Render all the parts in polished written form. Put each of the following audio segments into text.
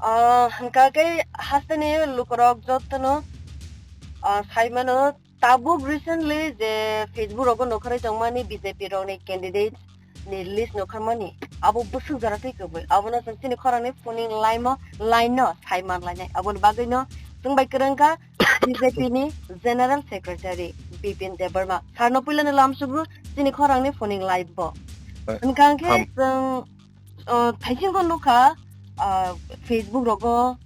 Hangkake hastani lukorok jotno saimano tabuk recently je Facebook rogo nokhare jongmani BJP roni candidate ni list nokharmani abo busuk jarate kobai abona sini khorani phoning line no saiman line abon bagino tungbai kerangka BJP ni General Secretary Bipin Debarma sarno pilane lamsubru sini khorangni phoning live bo hangkake thaising nokha Facebook rogo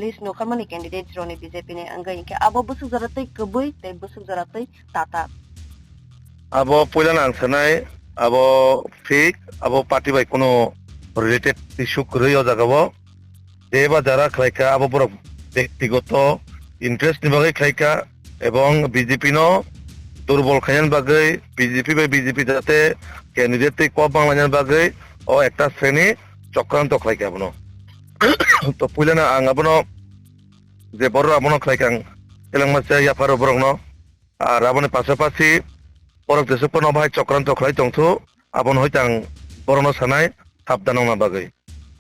list nokharmani candidate roni BJP ni angai ke abo busuk jarate kobai te busuk jarate tata abo poilan angsanai abo fake abo party by kono related issue kroi o jagabo deba jara khlaika abo borok ব্যক্তিগত interest ni bagai khlaika ebong BJP no দুর্বল খাইন bagai BJP by BJP jate candidate ko banglayan bagai o ekta শ্রেণী চক্রান্ত khlaika abono to poilana ang abono je bor abono khlaika telangmasa ya faro borok no R abone পাশাপাশি borok jesukono bhai চক্রান্ত khlai tongthu abon hoitang borono sanai সাবধাননা bagai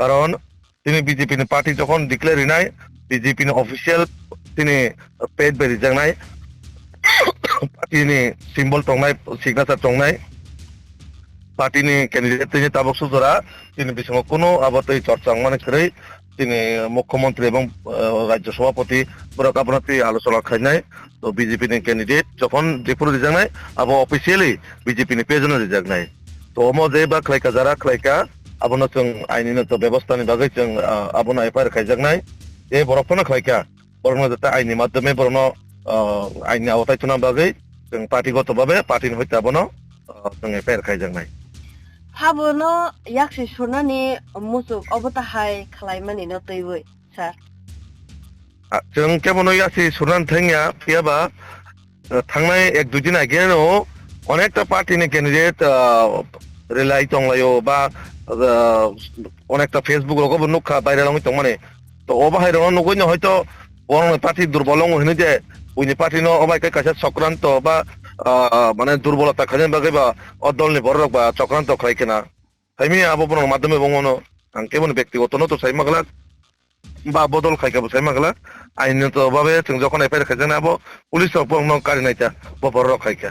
কারণ তিনি BJP ni party যখন declare হিনাই BJP ni official তিনি page বেরি জাংনাই party ni symbol টংনাই সিগনেচার টংনাই পার্টি ni ক্যান্ডিডেট তিনি তাবক সুজরা তিনি বিসঙ্গ কোনো আবতই চর্চা মানে করে তিনি মুখ্যমন্ত্রী এবং রাজ্য সভাপতি বরক আপনাতে আলোচনা খাইনাই তো বিজেপি ni ক্যান্ডিডেট যখন ডিপুর জাংনাই আবো officially BJP ni page ni জাংনাই তো মো যে বা খাইকা যারা খাইকা abono chung ainiনত ব্যবস্থা ni bagai chung abono FIR খাইজাগনাই এই বরফনা খাইকা বরনো যাতে আইনি মাধ্যমে বরনো আইনি আওতায় তুনা বাগৈ जों পার্টিগতভাবে পার্টির হইতে abono जों FIR খাইজাগনাই habono yakse shonani musuk obota hai khlaimani no toiwoi sir जों কেমন ইয়াসি সুনান থাইয়া পিয়াবা থাংনাই এক দুই দিন আগেনো অনেকটা পার্টি ni ক্যান্ডিডেট রেলাই টংলায়ো বা অনেকটা ফেসবুক রকম নুখা বাইরে লং মানে তো অবাহাই রং নগৈন হয়তো বরং পার্টি দুর্বল হইনি যে উইনি পার্টি ন অবাইকে কাছে চক্রান্ত বা মানে দুর্বলতা খাজেন বাগে বা অদলনি বড় বা চক্রান্ত খাইকে না সাইমি আবো বরং মাধ্যমে বঙ্গনো আং কেমন ব্যক্তিগত ন তো সাইমাগলা বা বদল খাইকাবো সাইমাগলা আইনত ভাবে जों যখন এফআইআর খাইজান আবো পুলিশ অপন কারি নাইতা বড় খাইকা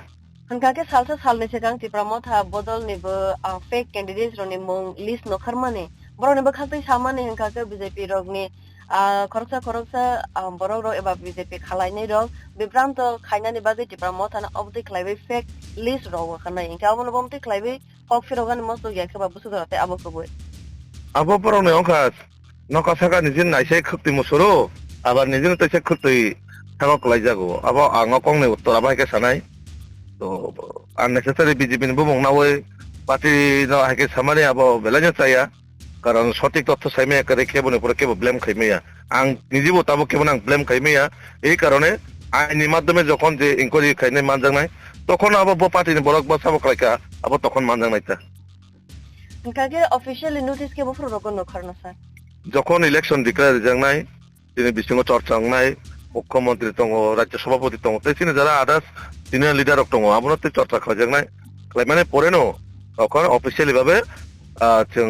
hangkake salsa salne sekang tipramotha bodol nibo fake candidates roni mung list nokharmani borok nibo khastai samani hangkake BJP rogni khoroksa borok rok eba BJP khalainai rok bibranto khainani bagai tipramotha na obdi khlaibai fake list rok khanai hingka abono bomti khlaibai kokfirogani mosto yakhaba busudorate abo koboi abo borok ne onkas nokka saka nijin naisai khukti musuro abar nijin taisai khukti thangok laijago abo ango kongne uttor abaike sanai তো unnecessary BJP বমং নাওই party না হাকে সামারে আবো বেলানি চাইয়া কারণ সঠিক তথ্য সাইমে করে কেবনে পরে কেব ব্লেম খাইমেয়া আং নিজেও তাবো কেবন আং ব্লেম খাইমেয়া এই কারণে আইনি মাধ্যমে যখন যে ইনকোয়ারি খাইনে মানজাংনাই তখন আবো পার্টি বরক বা সাবক লাইকা আবো তখন মানজাংনাইতা hangkake officially notice ke bofro rogon nokharna sir যখন ইলেকশন ডিক্লেয়ার জাংনাই তিনি বিসঙ্গ চর্চাংনাই মুখ্যমন্ত্রী দङ রাজ্য সভাপতি দङ তিনি যারা আদার্স সিনিয়র লিডার দङ আপনাদের চর্চা খাইজাংনাই মানে পরেনো তখন অফিসিয়ালি ভাবে जों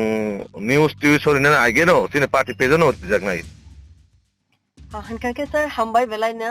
নিউজ টিউশন আইগেনো তিনি party পেজনো জাগনাই hangkake sir hambai belai na